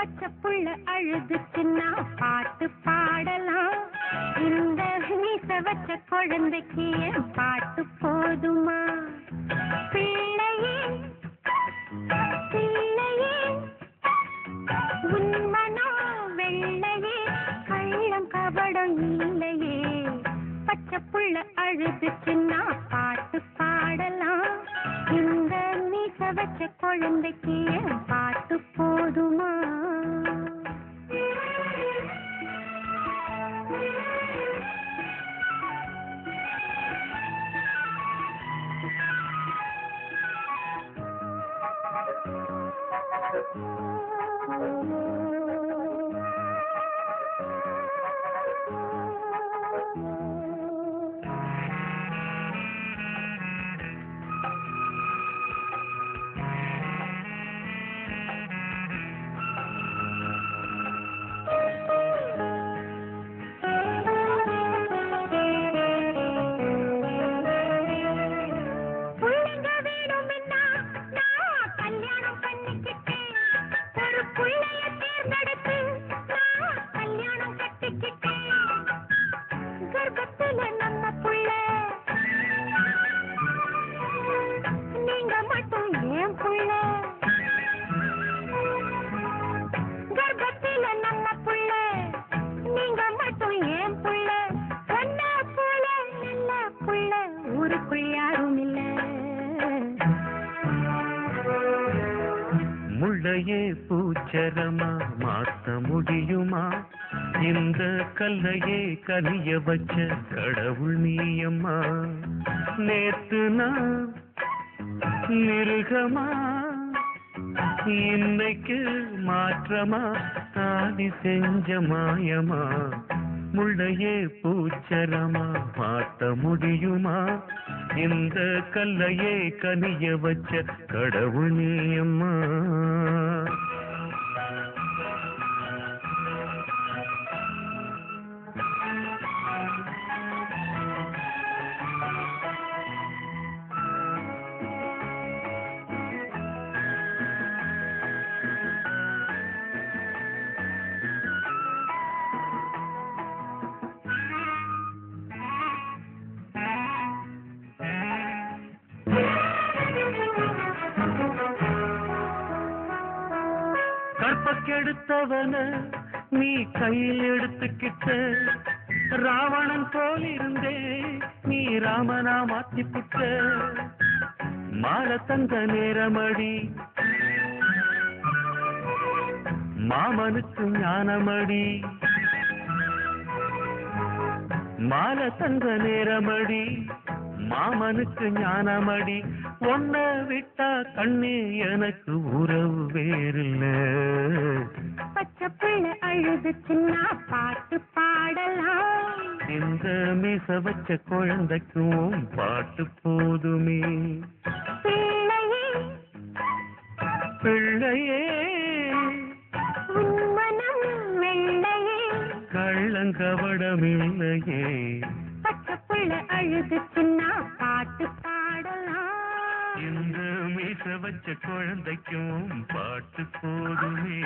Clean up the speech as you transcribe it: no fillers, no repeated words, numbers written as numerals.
பச்சை புள்ள அழுதுச்சுன்னா பாட்டு பாடலாம். இந்த மீச வச்ச குழந்தைக்கு என் பாட்டு போதுமா? பிள்ளையே பிள்ளையே உன் மனம் வெள்ளையே, கள்ளம் கபடம் இல்லையே. பச்சை புள்ள அழுதுச்சுன்னா பாட்டு பாடலாம். இந்த மீச வச்ச குழந்தைக்கு என் பாட்டு போதுமா? முள்ளையே பூச்சரமா மாத்த முடியுமா? இந்த கல்லையே கனிய வச்ச கடவுள் நீயம்மா. நேத்து நான் மிருகமா, இன்னைக்கு மாற்றமா, தாடி செஞ்ச மாயமா. முள்ளையே பூச்சரமா மாத்த முடியுமா? இந்த கல்லையே கனிய வச்ச கடவுள் நீயம்மா. கற்பக்கெடுத்தவன நீ கையில் எடுத்துக்கிட்ட, ராவணன் போல் இருந்தே நீ ராமனா மாத்திப்புட்ட. மாலை தந்த நேரமடி மாமனுக்கு ஞானமடி. மாலை தந்த நேரமடி மாமனுக்கு ஞானமடி. ஒன்ன விட்டா கண்ணே எனக்கு உறவு வேறில்ல. பச்சை புள்ள அழுதுச்சுன்னா பாட்டு பாடலாம். இந்த மீச வச்ச குழந்தைக்கும் பாட்டு போதுமே. பிள்ளையே பிள்ளையே உன் மனம் வெள்ளையே, கள்ளங்கபடமில்லையே. பச்சை புள்ள அழுதுச்சுன்னா பாட்டு பாடலாம். இந்த மீச வச்ச குழந்தைக்கும் பாட்டு போதுமே.